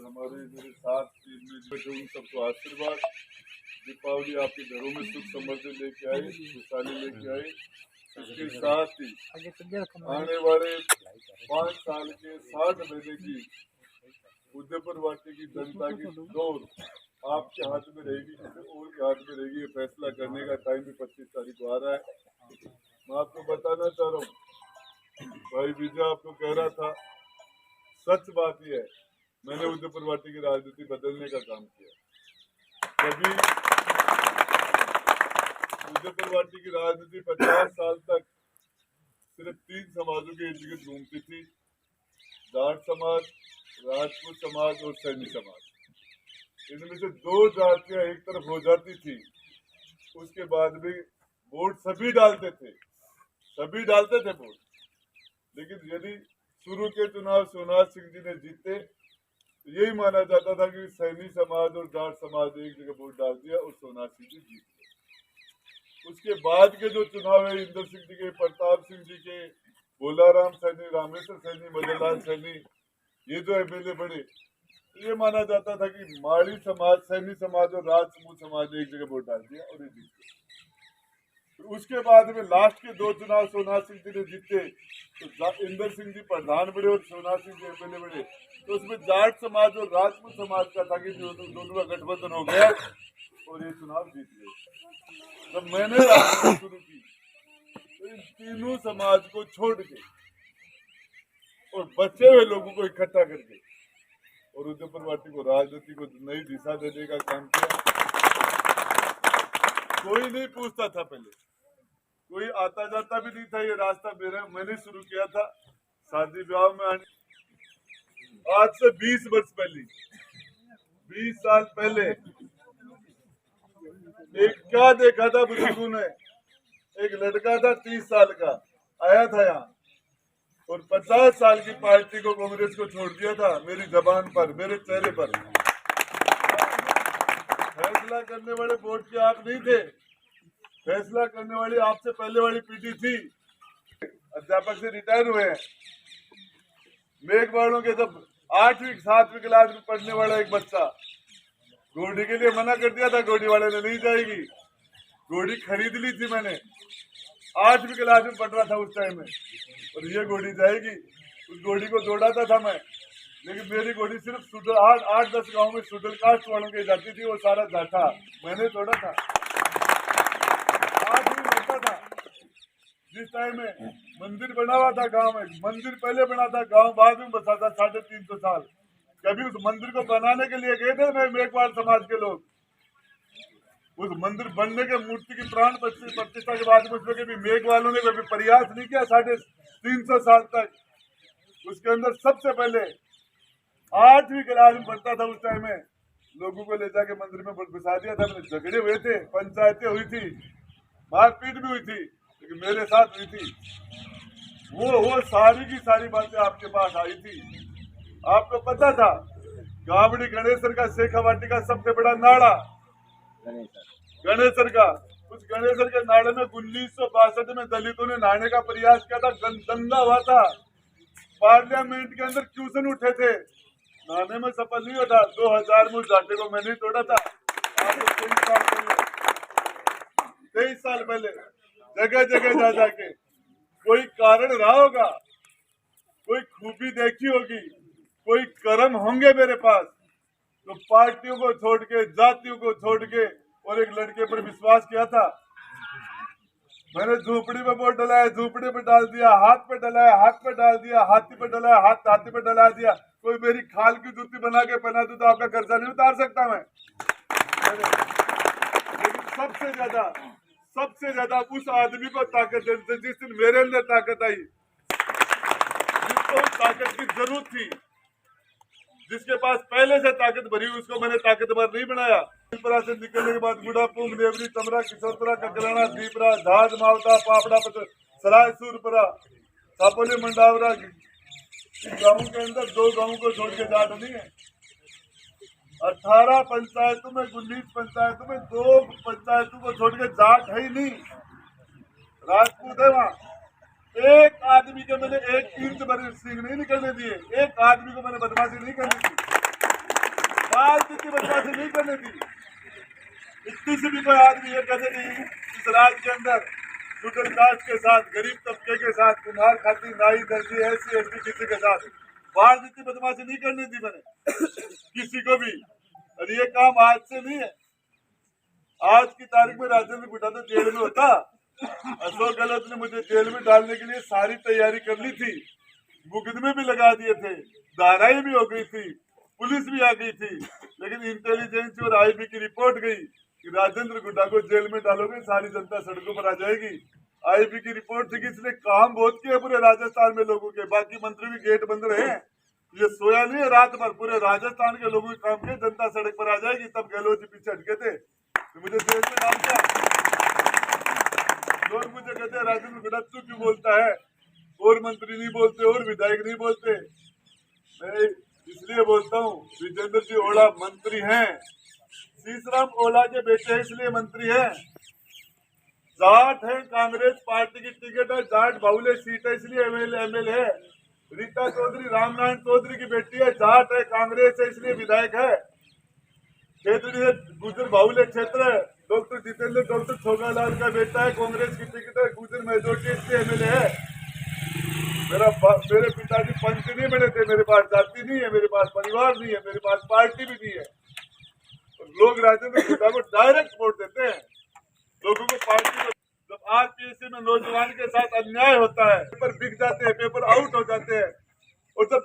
हमारे मेरे साथ टीम में बैठे उन सबको आशीर्वाद। दीपावली आपके घरों में सुख समृद्धि लेके आए, खुशहाली लेके आए। इसके साथ ही आने वाले 5 साल के 60 महीने की उदयपुर वाटी की जनता की दौड़ आपके हाथ में रहेगी, किसी और के हाथ में रहेगी। ये फैसला करने का टाइम भी 25 तारीख को आ रहा है। मैं आपको बताना चाह रहा हूँ, भाई विजय आपको कह रहा था, सच बात यह है, मैंने उदयपुर वाटी की राजनीति बदलने का काम किया। कभी उदयपुर वाटी की राजनीति 50 साल तक सिर्फ 3 समाजों के इर्द गिर्द घूमती थी, जाट समाज, राजपूत समाज और सैनी समाज। इनमें से 2 जातियां एक तरफ हो जाती थी, उसके बाद भी वोट सभी डालते थे वोट। लेकिन यदि शुरू के चुनाव सोनार सिंह जी ने जीते तो यही माना जाता था कि सैनी समाज और जाट समाज एक जगह वोट डाल दिया और सोनार सिंह जी जीत गए। उसके बाद के जो चुनाव है, इंदर सिंह जी के, प्रताप सिंह जी के, भोलाराम सैनी, रामेश्वर सैनी, मदनलाल सैनी, ये जो एमएलए बने, ये माना जाता था कि माड़ी समाज, सैनी समाज और राजपूत समाज ने एक जगह वोट डाल दिया और ये जीत गए। तो उसके बाद में लास्ट के 2 चुनाव सोनार सिंह जी ने जीते तो इंदर सिंह जी प्रधान बने और सोनार सिंह जी एमएलए बने। तो उसमें जाट समाज और राजपूत समाज का था कि दोनों का गठबंधन हो गया और ये चुनाव जीत गए। जब मैंने राजनीति शुरू की तो इन तीनों समाज को छोड़ के और बचे हुए लोगों को इकट्ठा करके और उदयपुर वाटी को राजनीति को नई दिशा देने का काम किया। कोई नहीं पूछता था, पहले कोई आता जाता भी नहीं था। ये रास्ता मैंने शुरू किया था शादी ब्याह में आने, आज से 20 वर्ष पहले, 20 साल पहले एक क्या देखा था बुजुर्गों ने, एक लड़का था 30 साल का आया था यहाँ और 50 साल की पार्टी को, कांग्रेस को छोड़ दिया था मेरी जबान पर, मेरे चेहरे पर। फैसला करने वाले वोट के आप नहीं थे, फैसला करने वाली आपसे पहले वाली पीढ़ी थी। अध्यापक से रिटायर हुए हैं, मेघवालों के जब 8वीं 7वीं क्लास में पढ़ने वाला एक बच्चा, घोड़ी के लिए मना कर दिया था, घोड़ी वाले ने नहीं जाएगी, घोड़ी खरीद ली थी मैंने, 8वीं क्लास में पढ़ रहा था उस टाइम में, और ये घोड़ी जाएगी। उस घोड़ी को दौड़ाता था मैं, लेकिन मेरी घोड़ी सिर्फ 8-10 गांव में शेड्यूल कास्ट वालों के जाती थी, वो सारा जाता मैंने दौड़ा था। आज भी होता था जिस टाइम में मंदिर बना हुआ था गांव में, मंदिर पहले बना था, गांव बाद में बसा था 350 साल। कभी उस मंदिर को बनाने के लिए गए थे मेघवाल समाज के लोग, उस मंदिर बनने के मूर्ति की प्राण प्रतिष्ठा के बाद में उसमें कभी मेघवालों ने कभी प्रयास नहीं किया 350 साल तक। उसके अंदर सबसे पहले 8वीं क्लास में पढ़ता था उस टाइम में, लोगों को ले जाके मंदिर में घुसा दिया था। मैंने झगड़े हुए थे, पंचायतें हुई थी, मारपीट भी हुई थी, लेकिन मेरे साथ हुई थी। वो सारी की सारी बातें आपके पास आई थी। आपको पता था गावड़ी गणेशर का, शेखावाटी का सबसे बड़ा नाड़ा गणेशर का, उस गणेशर के नाड़े में 1962 में दलितों ने नहाने का प्रयास किया था, दंगा हुआ था, पार्लियामेंट के अंदर क्वेश्चन उठे थे, नहाने में सफल नहीं होता। 2000 में उस घाटे को मैंने तोड़ा था। आज 23 साल पहले जगह जगह जा जाके कोई कारण रहा होगा, कोई खूबी देखी होगी, कोई कर्म होंगे मेरे पास, तो पार्टियों को छोड़ के, जातियों को छोड़ के और एक लड़के पर विश्वास किया था। मैंने झोपड़ी पे वोट डलाया, झोपड़ी पे डाल दिया, हाथ पे डलाया, हाथ पे डाल दिया, हाथी पे डलाया, हाथी पे डला दिया। कोई मेरी खाल की जूती बना के पहना दो तो आपका कर्जा नहीं उतार सकता मैं। लेकिन सबसे ज्यादा उस आदमी को ताकत देते, जिस दिन मेरे अंदर ताकत आई, जिसको ताकत की जरूरत थी, जिसके पास पहले से ताकत भरी, उसको मैंने ताकतवर नहीं बनाया। त्रिपुरा से निकलने के बाद गुड़ा, पुंग, देवरी, तमरा, किशोरपुरा, ककराना, दीपरा, झाज, मावटा, पापड़ा, सराय, सूरपुरा, सापोली, मंडावरा, गाँव के अंदर 2 गाँव को छोड़ के जाट नहीं है। 18 पंचायतों में, 19 पंचायतों में 2 पंचायतों को छोड़ के जाट है ही नहीं, राजपूत है वहाँ। एक आदमी के मैंने 1 इंच भर सींग नहीं निकलने दिए, एक आदमी को मैंने बदमाशी नहीं करनी दी। बदमाशी नहीं करने दी। इतनी सी भी कोई आदमी ये कहते नहीं इस राज्य के अंदर शेड्यूल कास्ट के साथ, गरीब तबके के साथ, कुम्हार, खाती, नाई, दर्जी, SC ST किसी के साथ बाहर जितनी बदमाशी नहीं करने दी मैंने किसी को भी। और ये काम आज से नहीं है, आज की तारीख में राजेंद्र गुड्डा तो जेल में होता। अशोक गहलोत ने मुझे जेल में डालने के लिए सारी तैयारी कर ली थी, मुकदमे भी लगा दिए थे, धाराएं भी हो गई थी, पुलिस भी आ गई थी, लेकिन इंटेलिजेंस और IB की रिपोर्ट गई कि राजेंद्र गुड्डा को जेल में डालोगे सारी जनता सड़कों पर आ जाएगी। IB की रिपोर्ट थी कि इसने काम बहुत किया पूरे राजस्थान में लोगों के, बाकी मंत्री भी गेट बंद रहे, ये सोया नहीं है रात भर, पूरे राजस्थान के लोगों के काम किए, जनता सड़क पर आ जाएगी। तब गहलोत जी पीछे हटके थे तो मुझे जेल में डाल दिया। लोग मुझे कहते हैं राजेंद्र गुड्डा तू क्यों बोलता है, और मंत्री नहीं बोलते और विधायक नहीं बोलते। मैं इसलिए बोलता हूँ विजेंद्र जी ओला मंत्री हैं, शीशराम ओला के बेटे हैं इसलिए मंत्री हैं। जाट है, कांग्रेस पार्टी की टिकट है, जाट बाहुल्य सीट है इसलिए MLA है। रीता चौधरी रामनारायण चौधरी की बेटी है, जाट है, कांग्रेस है इसलिए विधायक है। क्षेत्रीय गुजर बाहुल्य क्षेत्र है, डॉक्टर जितेंद्र डॉक्टर छोगालाल का बेटा है, कांग्रेस की टिकट है, गुजर मेजोरिटी इसलिए MLA है। मेरे पिताजी पंच नहीं बने थे, मेरे पास जाति नहीं है, मेरे पास परिवार नहीं है, मेरे पास पार्टी भी नहीं है। और लोग राजेंद्र गुड्डा को डायरेक्ट वोट देते हैं, लोगों को पार्टी को। जब RPSC में नौजवान के साथ अन्याय होता है, पेपर बिक जाते हैं, पेपर आउट हो जाते हैं, और जब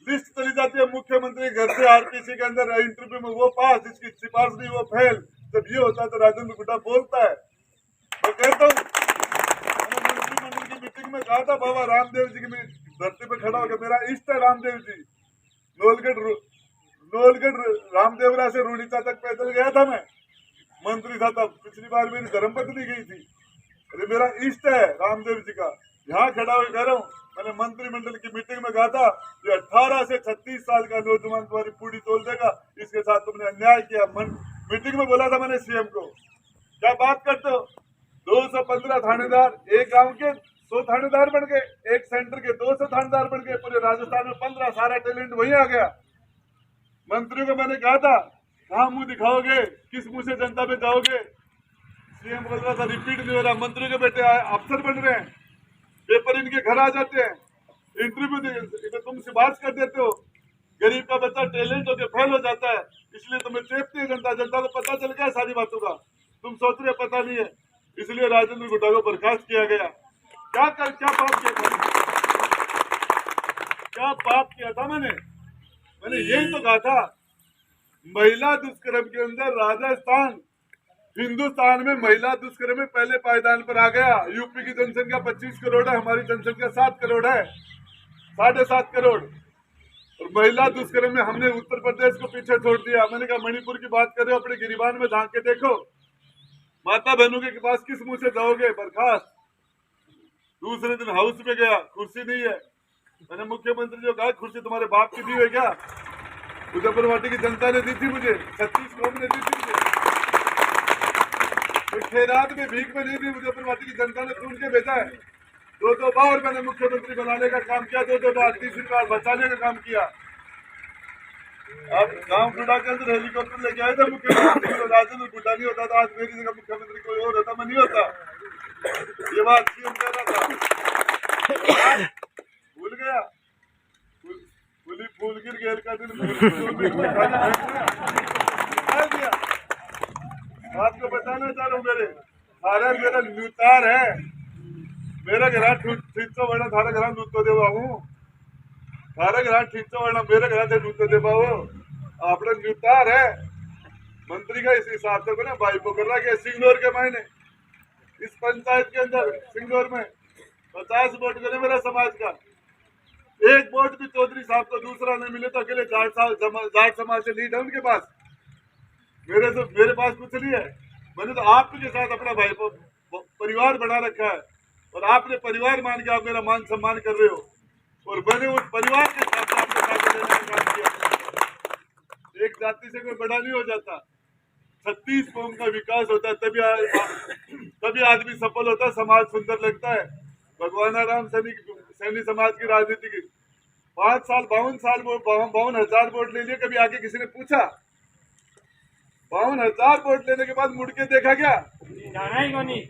लिस्ट चली जाती है मुख्यमंत्री घर से RPSC के अंदर इंटरव्यू में वो पास, जिसकी सिफारिश नहीं वो फेल, जब ये होता है तो राजेंद्र गुड्डा बोलता है। मैं कहता हूँ मंत्रिमंडल की मीटिंग में कहा था बाबा रामदेव जी की धरती पे खड़ा होकर, मेरा इष्ट है रामदेव जी, नोलगढ़ रामदेवरा से रूड़ीता तक पैदल गया था, मैं मंत्री था तब, पिछली बार मेरी धर्मपत्नी गई थी। अरे मेरा इष्ट है रामदेव जी का, यहाँ खड़ा होकर कह रहा हूँ। मैंने मंत्रिमंडल की मीटिंग में कहा था कि 18 से 36 साल का नौजवान तुम्हारी पूरी तोल देगा, इसके साथ तुमने अन्याय किया। मीटिंग में बोला था मैंने CM को, क्या बात करते हो, 215 थानेदार, एक गांव के 100 थानेदार बन गए, एक सेंटर के 200 थानेदार बन गए, पूरे राजस्थान में 15, सारा टैलेंट वहीं आ गया। मंत्रियों को मैंने कहा था कहाँ मुंह दिखाओगे, किस मुंह से जनता पे जाओगे। CM बोल रहा था रिपीट नहीं हो रहा, मंत्रियों के बेटे अफसर बन रहे हैं, पेपर इनके घर आ जाते हैं, इंटरव्यू तुम सिफारिश कर देते हो, गरीब का बच्चा टैलेंट होकर फेल हो जाता है, इसलिए तुम्हें चेपती है जनता को पता चल गया सारी बातों का, तुम सोच रहे पता नहीं है, इसलिए राजेंद्र गुड्डा को बर्खास्त किया गया। क्या पाप किया था, क्या पाप किया था मैंने यही तो कहा था। महिला दुष्कर्म के अंदर राजस्थान हिंदुस्तान में महिला दुष्कर्म में पहले पायदान पर आ गया। यूपी की जनसंख्या 25 करोड़ है, हमारी जनसंख्या 7 करोड़ है, 7.5 करोड़, और महिला दुष्कर्म में हमने उत्तर प्रदेश को पीछे छोड़ दिया। मैंने कहा मणिपुर की बात कर रहे हो, अपने गिरिबान में झांक के देखो, माता बहनों के पास किस मुंह से जाओगे, बर्खास्त। दूसरे दिन हाउस में गया, कुर्सी नहीं है, मैंने मुख्यमंत्री जो कहा कुर्सी तुम्हारे बाप की दी है क्या, उदयपुरवाटी की जनता ने दी थी मुझे, 36 कौम ने दी थी मुझे, खेरात में भीख में नहीं दी, उदयपुरवाटी की जनता ने ढूंढ के भेजा है। 2 बार मैंने मुख्यमंत्री बनाने का काम किया, 2 बार, तीसरी बार बचाने का काम किया। अब गांव गुड्डा के अंदर हेलीकॉप्टर लेके आए थे मुख्यमंत्री, तो राजेंद्र गुड्डा नहीं होता था, आज मेरी जगह मुख्यमंत्री कोई और होता, मैं नहीं होता। ये बात CM कह रहा था, भूल गया, फूल गिर गेल का दिन आपको बताना चाह रहा हूँ, मेरा न्यूतार है, मेरा घर ठीचो वर्णा थारा घर नूतो देवा हूँ, थारा घर ठीचो वर्णा मेरे घर से नूतो देवा हो, अपना न्यूतार है मंत्री का। इस हिसाब से ना भाई को कर रहा है सिंगनौर के मायने, इस पंचायत के अंदर सिंगनौर में 50 वोट करे मेरा समाज का, एक वोट भी चौधरी साहब को दूसरा नहीं मिले तो अकेले जाट समाज से लीड है उनके पास, मेरे पास कुछ नहीं है। मैंने तो आपके साथ अपना भाई परिवार बना रखा है, और आपने परिवार मान के आप मेरा मान सम्मान कर रहे हो, और मैंने उस परिवार के साथ आपके साथ रहने का काम किया। एक जाति से कोई बड़ा नहीं हो जाता, 36 कौम का विकास होता है, तभी आदमी सफल होता है, समाज सुंदर लगता है। भगवान राम सैनी समाज की राजनीति की 5 साल 52 हजार वोट ले लिए, कभी आगे किसी ने पूछा 52,000 वोट लेने के बाद मुड़ के देखा क्या? जाना ही नहीं।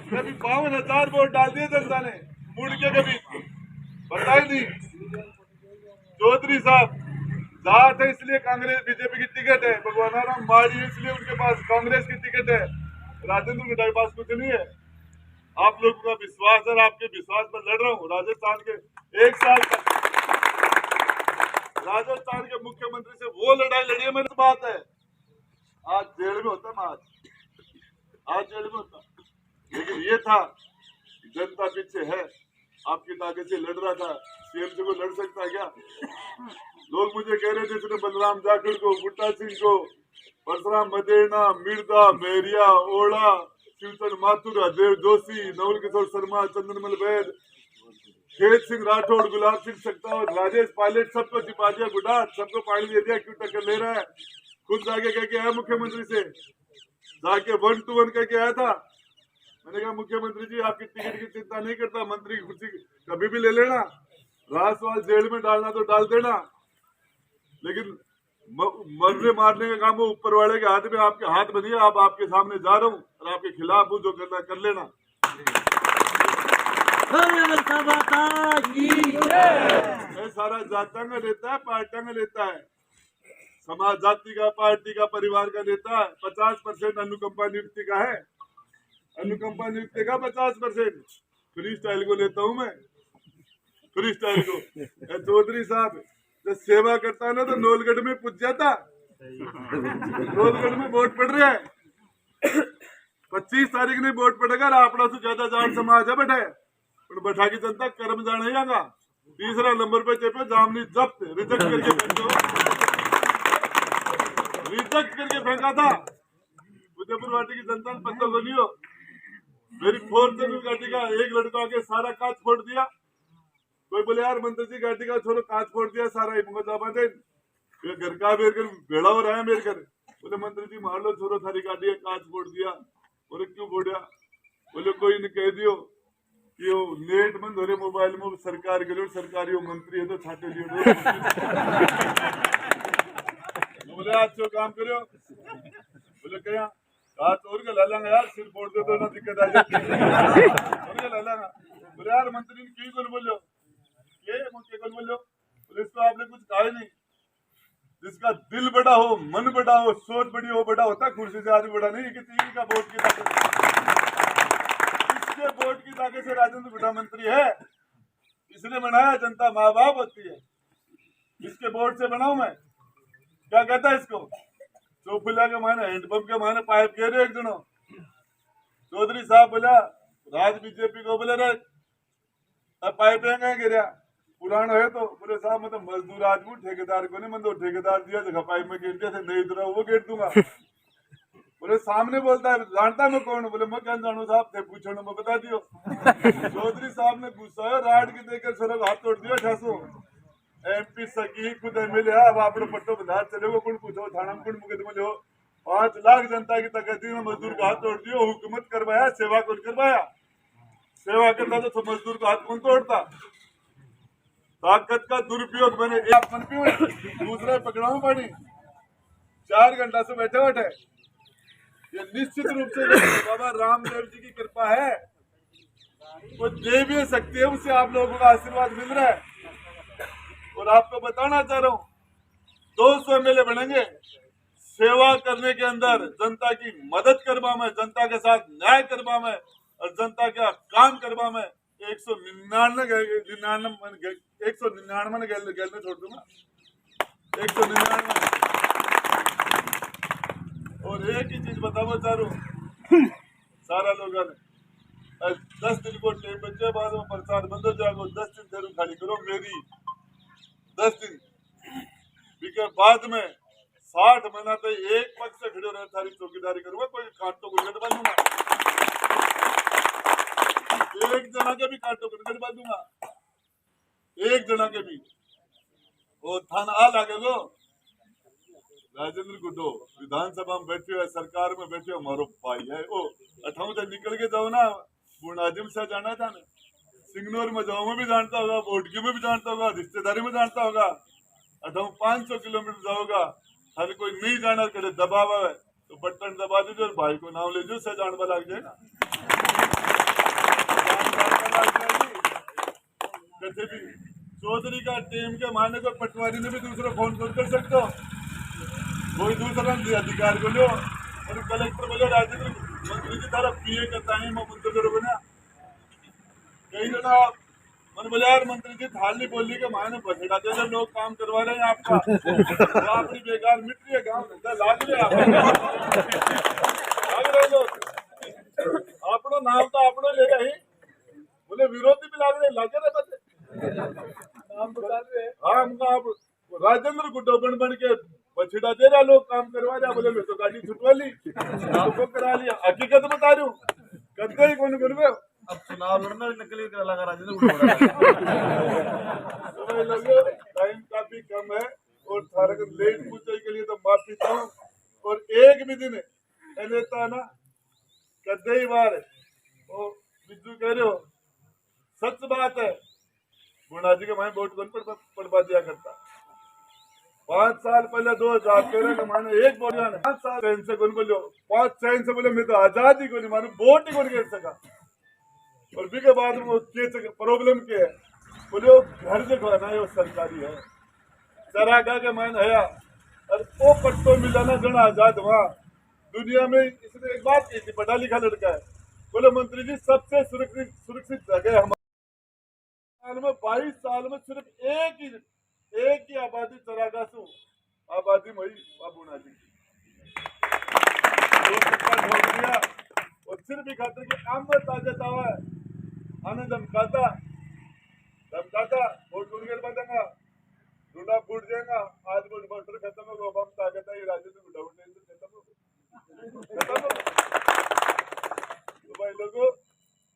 कभी 52,000 वोट डाल दिए जनता ने, मुड़ के कभी बताई नहीं। चौधरी साहब जाट है इसलिए कांग्रेस बीजेपी की टिकट है, भगवान राम माड़ी है इसलिए उनके पास कांग्रेस की टिकट है, राजेंद्र गुड्डा के पास कुछ नहीं है। आप लोगों का विश्वास है, आपके विश्वास पर लड़ रहा हूँ। राजस्थान के 1 साल तक राजस्थान के मुख्यमंत्री से वो लड़ाई लड़ी है, मेरी बात है। आज जेल में होता मैं, आज जेल में होता, लेकिन ये था जनता पीछे है, आपकी ताकत से लड़ रहा था। सीएम से कोई लड़ सकता है क्या? लोग मुझे कह रहे थे इसने बलराम जाखड़ को, बूटा सिंह को, परशुराम मदेना, मिर्जा, मेरिया, ओला, शिवचंद माथुर, देव जोशी, नवल किशोर शर्मा, चंद्रमल वैद, खेत सिंह राठौड़, गुलाब सिंह सक्तावत, राजेश पायलट, सबको छिपा दिया गुडाट, सबको पानी दे दिया। क्यों टक्कर ले रहा है? खुद जाके कह के आया मुख्यमंत्री से, जाके 1 to 1 कह के आया था। मैंने कहा मुख्यमंत्री जी आपकी टिकट की चिंता नहीं करता, मंत्री की कुर्सी कभी भी ले लेना, राजसवाल जेल में डालना तो डाल देना, लेकिन मरने मारने का काम वो ऊपर वाले के हाथ में, आपके हाथ में नहीं है। आप आपके सामने जा रहा हूँ और आपके खिलाफ हूँ, जो करना कर लेना। सारा जातांग लेता है, पार्टांग लेता है, समाज जाति का, पार्टी का, परिवार का नेता है। 50% अनुकंपा नियुक्ति का है, अनुकंपा नियुक्ति का 50%। फ्री स्टाइल को लेता हूँ मैं, फ्री स्टाइल को। चौधरी साहब जब सेवा करता है ना तो नौलगढ़ में पूछ जाता, नौलगढ़ में वोट पड़ रहा है, 25 तारीख ने वोट पड़ेगा। आपड़ा से ज्यादा जाट समाज है बैठे, बैठा की जनता कर्म जाने जाएगा। तीसरा नंबर पे चेपे जामनी जब्त, रिजेक्ट करके फेंको, रिजेक्ट करके फेंका था। उदयपुर वाटी की जनता ने पत्ता बोलियो, मेरी 4 चैनल गाड़ी का एक लड़का आके सारा कांच फोड़ दिया। कोई बोले यार मंत्री जी गाड़ी का छोड़ो, कांच फोड़ दिया सारा, घर का मेरे घर भेड़ा हो रहा है मेरे घर। बोले मंत्री जी मार लो छोरो, सारी गाड़ी कांच फोड़ दिया। बोले क्यों फोड़ा? बोले कोई ने कह दियो कि वो नेट बंद हो रहे मोबाइल में, सरकार के लिए सरकारी मंत्री है तो छाटे लियो। बोले आज जो काम करो, बोले क्या और के लालांगा यार, सिर फोड़ दे तो ना दिक्कत आ जाती है, और के लालांगा। बोले यार मंत्री ने क्यों कौन बोलो, ये मुझे कौन बोलो? बोले इसको आपने कुछ कहा ही नहीं। जिसका दिल बड़ा हो, मन बड़ा हो, सोच बड़ी हो, बड़ा होता, कुर्सी से आदमी बड़ा नहीं। किसी का वोट की ताकत, इसके वोट की ताकत से राजेंद्र गुड्डा मंत्री है, इसने बनाया। जनता माँ बाप होती है, इसके वोट से बनाऊ मैं। क्या कहता है इसको? चौफिला के माने, हैंडपंप के माने पाइप कह रहे एक जनो। चौधरी साहब बोला राज बीजेपी को, बोले रे पाइप गिरा पुराना है तो। बोले साहब मैं तो मजदूर आदमी, ठेकेदार को नहीं, मैं तो ठेकेदार दिया जगह पाइप में गिरते थे, नहीं इधर वो गेट दूंगा। बोले सामने बोलता है जानता मैं कौन? बोले मैं क्या जानू साहब, थे पूछो ना मैं बता दियो। चौधरी साहब ने गुस्सा है, राड की देकर सड़क हाथ तोड़ दिया। 600 MP सकी खुद MLA, अब आप पट्टो बंधार चले हो, कौन पूछो थाना में कौन मुकदमा लो। 5 लाख जनता की तकदीर में मजदूर का हाथ तोड़ दियो। हुकूमत करवाया, सेवा कौन करवाया? सेवा करता तो मजदूर का हाथ कौन तोड़ता? ताकत का दुरुपयोग मैंने एक मन पे दूसरे पकड़ाऊ पड़ी। 4 घंटा से बैठे बैठे, ये निश्चित रूप से बाबा रामदेव जी की कृपा है, वो दे भी सकती है, उससे आप लोगों का आशीर्वाद मिल रहा है। और आपको बताना चाह रहा हूँ 200 MLA बनेंगे, सेवा करने के अंदर जनता की मदद करवा में, जनता के साथ न्याय करवा में और जनता का काम करवा में 199 गैल में छोड़ दूंगा, 199। और एक ही चीज बताओ चारों सारा लोगों ने 10 दिन को टेम बच्चे बाद में प्रचार बंद हो जाएगा। 10 दिन जरूर खाली करो मेरी, 10 दिन के बाद में 60 महीना तो एक पक्ष से खड़े रहे, सारी चौकीदारी करूंगा, कोई कांटो को नहीं बांधूंगा, एक जना के भी कांटो को नहीं बांधूंगा, एक जना के भी। वो थाना आ लागेगो राजेंद्र गुड्डो विधानसभा में बैठे हुए, सरकार में बैठे हो, हमारो भाई है। ओ अठाऊ से निकल के जाओ ना, बुनाजिम से जाना था ना, सिंगनौर में जाओ में भी जानता होगा, बोटकी में भी जानता होगा, रिश्तेदारी में जानता होगा। अठाऊ 500 किलोमीटर जाओगा हर कोई नहीं जाना करे दबाव है तो बटन दबा दीजिए और भाई को नाम ले जो से जान लग जाएगा जैसे भी चौधरी का टीम के माने को पटवारी ने भी दूसरा फोन कर सकते हो कोई दूसरा अधिकार को लो और कलेक्टर बोले राजेंद्र मंत्री जी तारा पीए करता है मुंतजर बना कई जना मन बोले यार मंत्री जी थाल नहीं बोली के माने बसेड़ा दे लोग काम करवा रहे हैं आपका तो अपनी बेकार मिट रही है गाँव लाग रहे लोग अपनो नाम तो अपनो ले रहे बोले विरोधी भी लाग रहे लागे रहे बच्चे नाम बता रहे हाँ हमका आप राजेंद्र गुड्डो बन के बछड़ा दे रहा लोग काम करवा रहा बोले मैं तो गाड़ी छुटवा ली आपको करा लिया हकीकत बता रही हूँ कदे ही कौन करवे अब चुनाव लड़ना भी नकली कर लगा राजेंद्र टाइम काफी कम है और थारा लेट पूछने के लिए तो माफी चाहता हूँ और एक भी दिन लेता ना कदे ही बार और बिजू कह रहे हो सच बात है गुणा जी के माए वोट कौन पड़वा दिया करता 5 साल पहले 2013 के माने एक वोट 5 साल चैन से कौन बोलो 5 चैन से बोले मैं तो आजाद ही कोई मानो वोट ही कौन कर सका और भी के बाद वो प्रॉब्लम के है बोले वो घर से खाना है वो सरकारी है चरागा के मान है और वो पट्टो मिला ना जन आजाद वहाँ दुनिया में इसने एक बात की थी पढ़ा लिखा लड़का है बोले मंत्री जी सबसे सुरक्षित जगह हमारे में 22 साल में सिर्फ एक ही आबादी चरागा सु आबादी वही बाबूना जी और सिर्फ खातर के काम में ताकत आवा है आने धमकाता वोट टूट कर बचेगा टूटा फूट जाएगा आज वोट वोटर खत्म होगा बम ताकत है राजनीति में डाउट खत्म हो तो भाई लोगों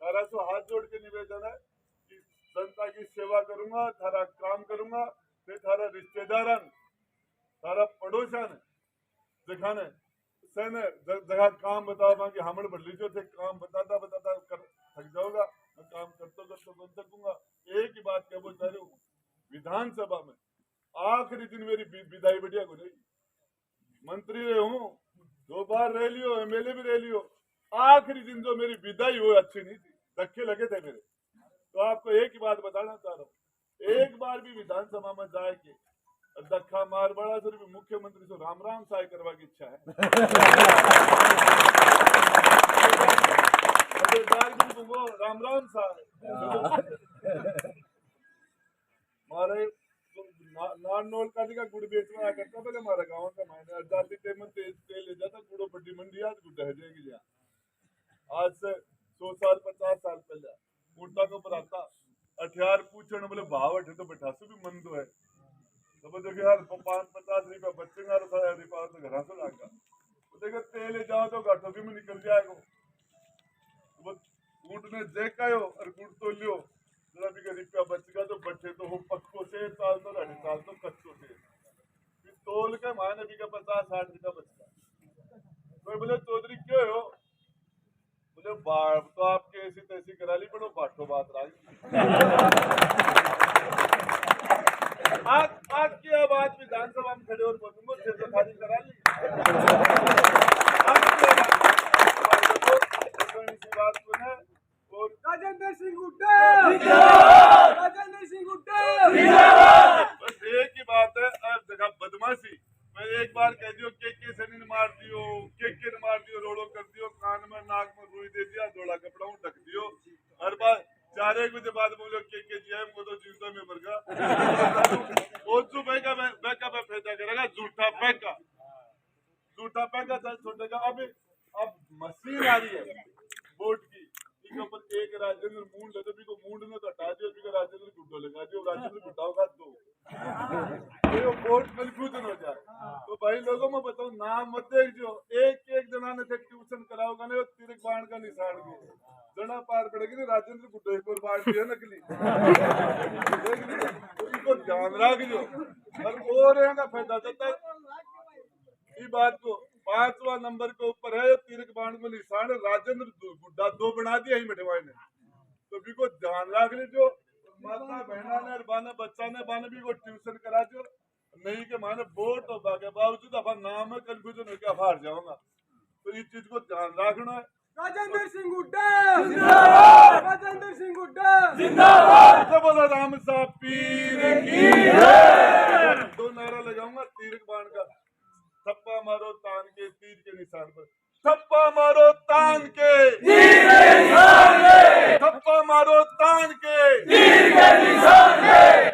तारा से हाथ जोड़ के निवेदन है कि जनता की सेवा करूंगा थारा काम करूंगा फिर थारा रिश्तेदारन थारा पड़ोसन दिखाने सेने जगह काम बताओ कि हमड़ बदली जो थे काम बताता कर थक जाओगा मैं काम करते बन सकूंगा एक ही बात क्या बोलता रही हूँ विधानसभा में आखिरी दिन मेरी विदाई बढ़िया को नहीं मंत्री रहे हूँ 2 बार रह लियो एमएलए भी रह लियो आखिरी दिन जो मेरी विदाई वो अच्छी नहीं थी धक्के लगे थे मेरे तो आपको एक ही बात बताना चाह रहा हूँ एक बार भी विधानसभा में जाए के धक्का मार बड़ा सिर्फ मुख्यमंत्री से राम साय करवा की इच्छा है राम साय मारे नानोल का गुड़ बेचना करता पहले हमारा गाँव का मायने आजादी टेम तेल ले जाता गुड़ो बड्डी मंडी आज गुड़ है जाएगी आज से 100 साल 50 साल पहले ऊँटा को बराता अठियार पूछने बोले भाव अठे तो बैठासु भी मन तो है तो देखिए यार 5-50 रुपया बच्चे रुपया तो घर से लागा तो देखो तेल ले जाओ तो घाटों भी में निकल जाएगा वो ऊँट ने देखा हो और गुड़ तो लियो जरा भी रुपया बचेगा तो बच्चे तो हो पक्को से साल तो 2.5 साल तो कच्चो से फिर तोल के माने भी का 50-60 रुपया बचता कोई बोले चौधरी क्यों हो बोले बाप तो आपके ऐसी तैसी करा ली पड़ो बाटो बात रही आज की आवाज विधानसभा में खड़े और बोलूंगा से खाली करा ली बात सुने और राजेंद्र सिंह गुड्डा बस एक ही बात है अब जगह बदमाशी मैं एक बार कह दियो के से नहीं मार दियो के मार दियो रोड़ो कर दियो कान में नाक में रुई दे दिया जोड़ा कपड़ा ढक दियो हर बार 4-1 बजे बाद बोलो के जी है वो तो जीवता में मर गया और जो बैका में पैदा करेगा झूठा पैका चल छोटेगा अब मशीन आ रही है वोट की इसके ऊपर एक राजेंद्र मूंड लगे भी को मूंड ने तो हटा दियो भी राजेंद्र गुड्डो लगा दियो राजेंद्र गुड्डा होगा तो ये वोट कंफ्यूजन हो जाए तो भाई लोगों में बताओ नाम मत देख जो एक जना ने ट्यूशन कराओगा ना तिरक बाण का निशान भी जना पार पड़ेगी ना राजेंद्र गुड्डो एक और बाढ़ दिया नकली तो इनको ध्यान रख जो और रहेगा फायदा देता ये बात को 5वां नंबर के ऊपर है तिरक बाण को निशान राजेंद्र गुड्डा 2 बना दिया ही मिठवाई ने तो भी को ध्यान रख लीजिए माता बहना ने और बाना बच्चा ने बाना भी को ट्यूशन करा दो नहीं के माने वोट होगा के बावजूद अब नाम में कंफ्यूजन होकर हार जाऊंगा। तो इस चीज को ध्यान रखना है। राजेंद्र सिंह हुड्डा जिंदाबाद, राजेंद्र सिंह हुड्डा जिंदाबाद, तो बोला राम साहब पीर की है। दो नारा लगाऊंगा तीर बाण का, थप्पा मारो तान के तीर के निशान पर, थप्पा मारो तान के तीर के निशान पे, थप्पा मारो तान के तीर के निशान पे।